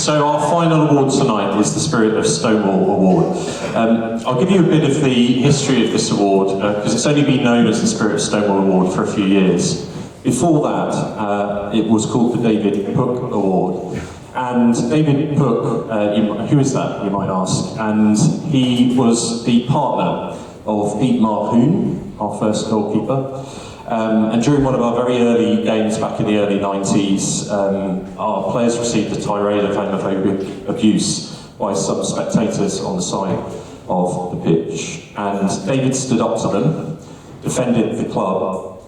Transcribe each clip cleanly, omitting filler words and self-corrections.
So our final award tonight is the Spirit of Stonewall Award. I'll give you a bit of the history of this award, because it's only been known as the Spirit of Stonewall Award for a few years. Before that, it was called the David Pook Award. And David Pook, who is that, you might ask? And he was the partner of Pete Marhoon, our first goalkeeper. And during one of our very early games back in the early 90s, our players received a tirade of homophobic abuse by some spectators on the side of the pitch. And David stood up to them, defended the club,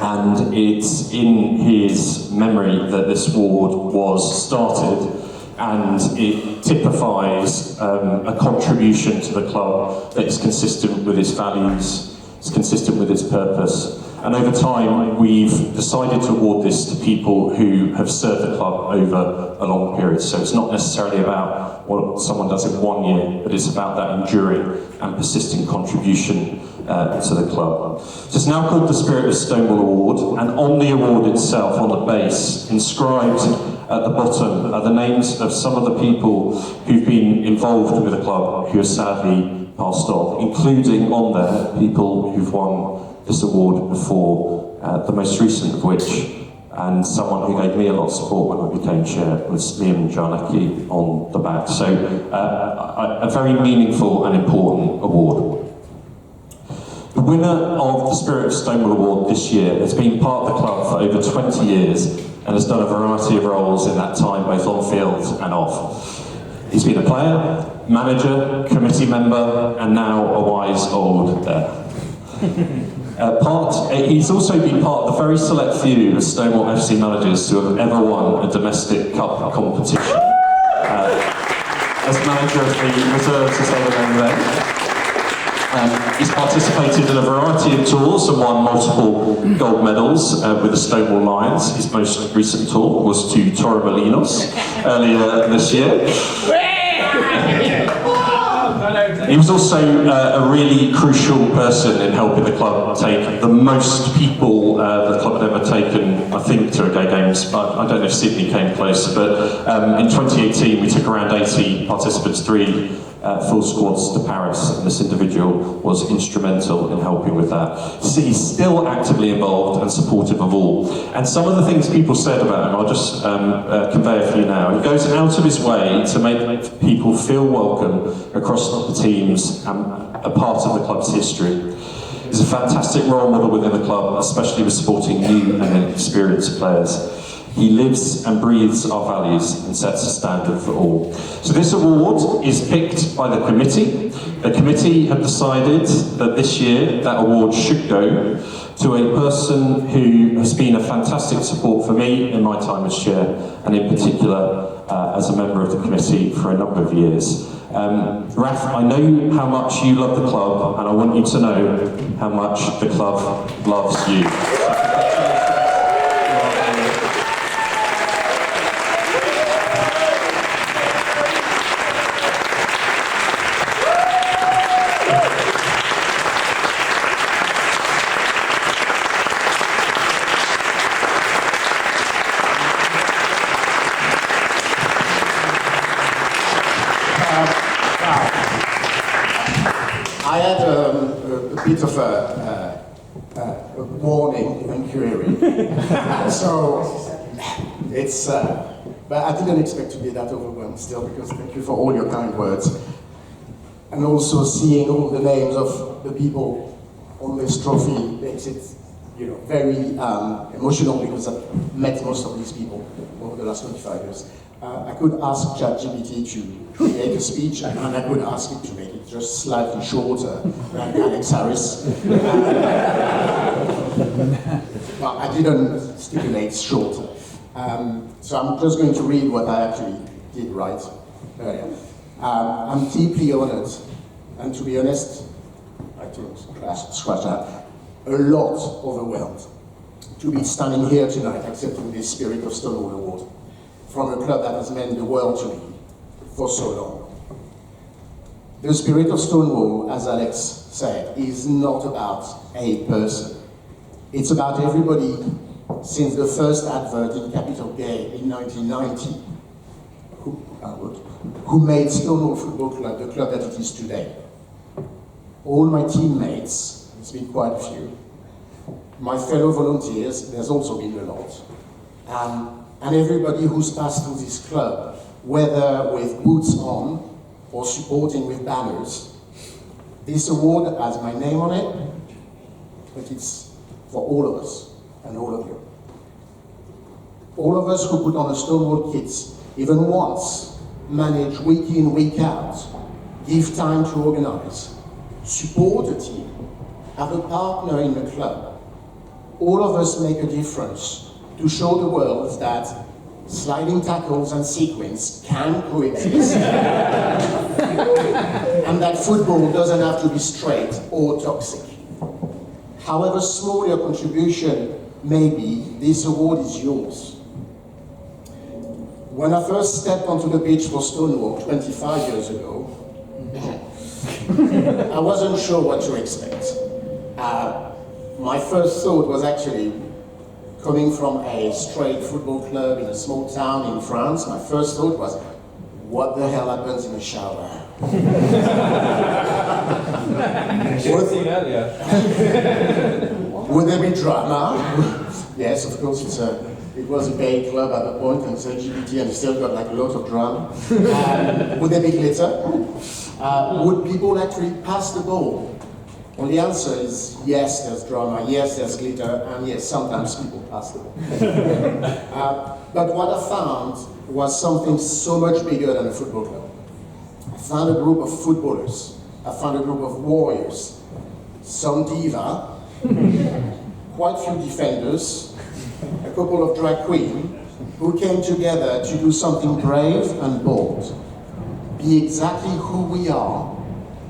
and it's in his memory that this award was started, and it typifies a contribution to the club that is consistent with its values, it's consistent with its purpose. And over time, we've decided to award this to people who have served the club over a long period. So it's not necessarily about what someone does in 1 year, but it's about that enduring and persistent contribution to the club. So it's now called the Spirit of Stonewall Award, and on the award itself, on the base, inscribed at the bottom, are the names of some of the people who've been involved with the club who have sadly passed on, including on there people who've won this award before, the most recent of which, and someone who gave me a lot of support when I became chair, was Liam Jarnacki on the back. So a very meaningful and important award. The winner of the Spirit of Stonewall Award this year has been part of the club for over 20 years and has done a variety of roles in that time, both on field and off. He's been a player, manager, committee member, and now a wise old he's also been part of the very select few of Stonewall FC managers who have ever won a domestic cup competition. As manager of the reserves, as they were known then. He's participated in a variety of tours and won multiple gold medals with the Stonewall Lions. His most recent tour was to Torremolinos earlier this year. He was also a really crucial person in helping the club take the most people the club had ever taken, I think, to a games, but I don't know if Sydney came close, but in 2018 we took around 80 participants, 3 full squads to Paris, and this individual was instrumental in helping with that. So he's still actively involved and supportive of all. And some of the things people said about him, I'll just convey a few now. He goes out of his way to make people feel welcome across the teams and a part of the club's history. He's a fantastic role model within the club, especially with supporting new and experienced players. He lives and breathes our values and sets a standard for all. So this award is picked by the committee. The committee have decided that this year that award should go to a person who has been a fantastic support for me in my time as chair, and in particular as a member of the committee for a number of years. Raf, I know how much you love the club, and I want you to know how much the club loves you. I had a bit of a warning and query, so it's. But I didn't expect to be that overwhelmed still, because thank you for all your kind words, and also seeing all the names of the people on this trophy makes it, very emotional, because I've met most of these people over the last 25 years. I could ask ChatGPT to create a speech, and I could ask it to make it just slightly shorter than Alex Harris. But I didn't stipulate shorter. So I'm just going to read what I actually did write earlier. I'm deeply honored, and to be honest, I don't scratch that, a lot overwhelmed to be standing here tonight accepting this Spirit of Stonewall Award from a club that has meant the world to me for so long. The Spirit of Stonewall, as Alex said, is not about a person. It's about everybody since the first advert in Capital Gay in 1990, who made Stonewall Football Club the club that it is today. All my teammates, there's been quite a few, my fellow volunteers, there's also been a lot, and everybody who's passed through this club, whether with boots on or supporting with banners. This award has my name on it, but it's for all of us and all of you. All of us who put on a Stonewall kit, even once, manage week in, week out, give time to organize, support a team, have a partner in the club. All of us make a difference to show the world that sliding tackles and sequins can coexist, and that football doesn't have to be straight or toxic. However small your contribution may be, this award is yours. When I first stepped onto the pitch for Stonewall 25 years ago, I wasn't sure what to expect. My first thought was actually, coming from a straight football club in a small town in France, my first thought was, what the hell happens in the shower? Would there be drama? Yes, of course, it was a gay club at the point, and it's LGBT, and it still got like a lot of drama. Would there be glitter? Would people actually pass the ball? Well, the answer is yes, there's drama, yes, there's glitter, and yes, sometimes people pass the ball. But what I found was something so much bigger than a football club. I found a group of footballers. I found a group of warriors. Some diva, quite few defenders, a couple of drag queens, who came together to do something brave and bold. Be exactly who we are,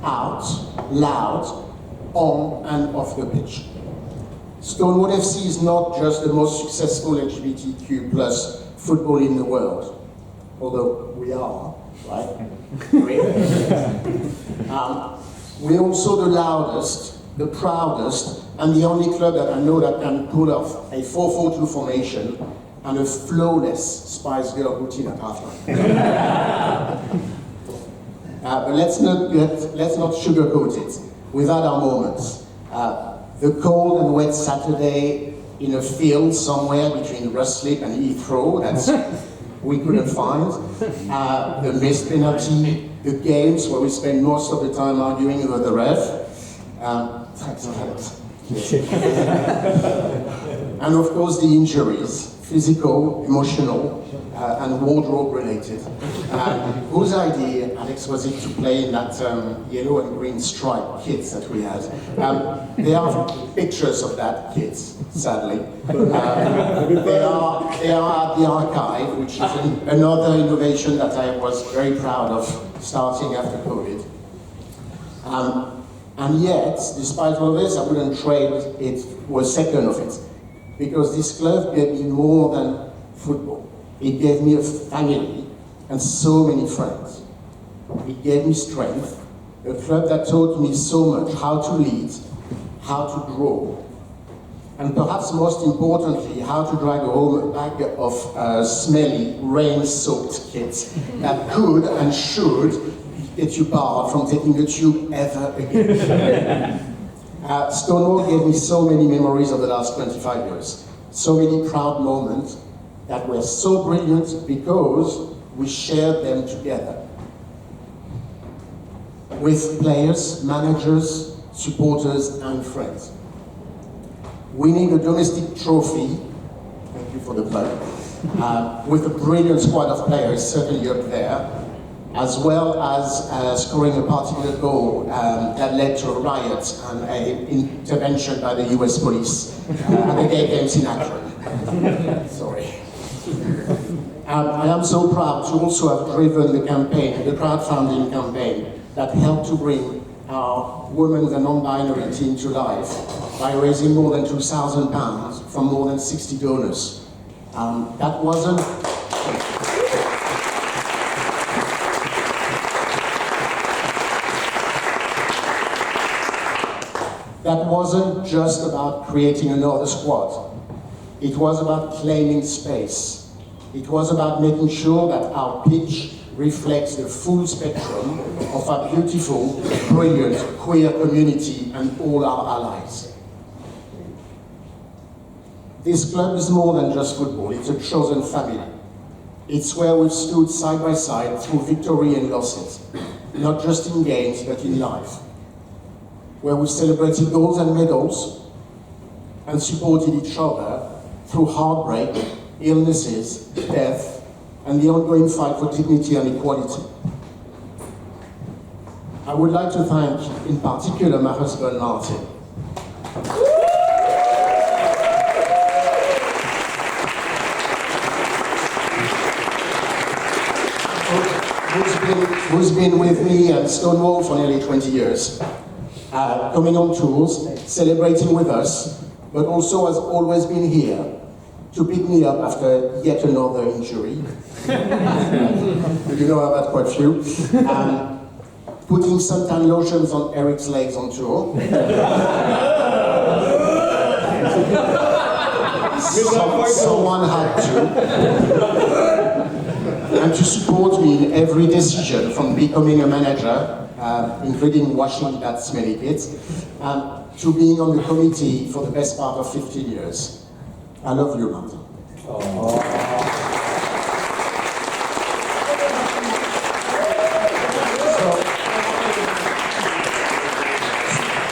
out, loud, on and off the pitch. Stonewall FC is not just the most successful LGBTQ plus football in the world, although we are, right? We're also the loudest, the proudest, and the only club that I know that can pull off a 4-4-2 formation and a flawless Spice Girl routine at halftime. But let's not sugarcoat it. Without our moments. The cold and wet Saturday in a field somewhere between Ruslip and Heathrow, that's we couldn't find. The missed penalty, the games where we spend most of the time arguing with the ref. And of course the injuries, physical, emotional, and wardrobe related. Whose idea, Alex, was it to play in that yellow and green striped kits that we had? There are pictures of that kits, sadly. They are at the archive, which is another innovation that I was very proud of starting after COVID. And yet, despite all this, I wouldn't trade it for a second of it, because this club gave me more than football. It gave me a family and so many friends. It gave me strength, a club that taught me so much, how to lead, how to grow, and perhaps most importantly, how to drag home a bag of smelly, rain-soaked kits that could and should get you barred from taking a tube ever again. Stonewall gave me so many memories of the last 25 years, so many proud moments that were so brilliant because we shared them together. With players, managers, supporters, and friends. Winning a domestic trophy, thank you for the plug, with a brilliant squad of players certainly up there, as well as scoring a particular goal that led to a riot and an intervention by the US police at the gay games in Akron. Sorry. I am so proud to also have driven the campaign, the crowdfunding campaign, that helped to bring our women and non-binary team to life by raising more than £2,000 from more than 60 donors. That wasn't just about creating another squad. It was about claiming space, It was about making sure that our pitch reflects the full spectrum of our beautiful, brilliant, queer community and all our allies. This club is more than just football, it's a chosen family. It's where we've stood side by side through victory and losses, not just in games, but in life. Where we've celebrated goals and medals and supported each other through heartbreak, illnesses, death, and the ongoing fight for dignity and equality. I would like to thank, in particular, my husband, Martin. Who's been with me at Stonewall for nearly 20 years, coming on tours, celebrating with us, but also has always been here to pick me up after yet another injury. You know I've had quite a few. Putting suntan lotions on Eric's legs on tour. Someone had to. And to support me in every decision, from becoming a manager, including washing that smelly kit, to being on the committee for the best part of 15 years. I love you, Martin.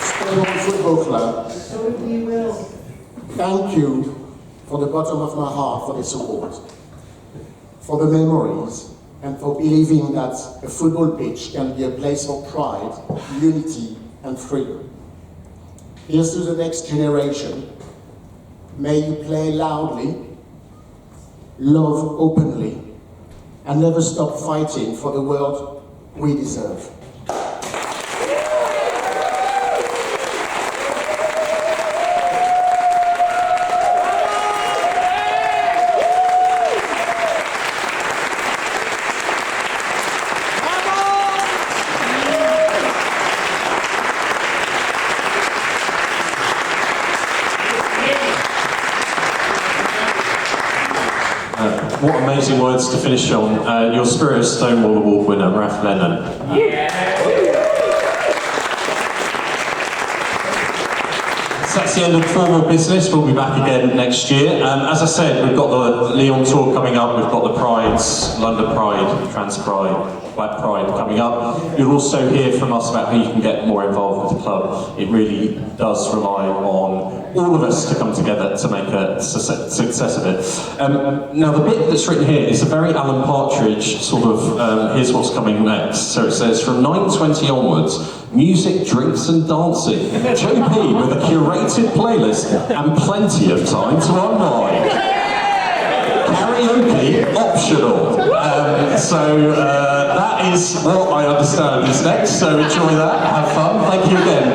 Stonewall Football Club, thank you for the bottom of my heart for this award, for the memories, and for believing that a football pitch can be a place for pride, unity, and freedom. Here's to the next generation. May you play loudly, love openly, and never stop fighting for the world we deserve. What amazing words to finish on. Your Spirit of Stonewall Award winner, Raf Lennon. So that's the end of formal business. We'll be back again next year. As I said, we've got the Lyon tour coming up. We've got the Prides, London Pride, Trans Pride, Black Pride coming up. You'll also hear from us about how you can get more involved with the club. It really does rely on all of us to come together to make a success of it. Now the bit that's written here is a very Alan Partridge sort of, here's what's coming next. So it says, from 9:20 onwards, music, drinks and dancing. JP with a curated playlist and plenty of time to unwind. Karaoke optional. So that is what I understand is next, so enjoy that, have fun. Thank you again.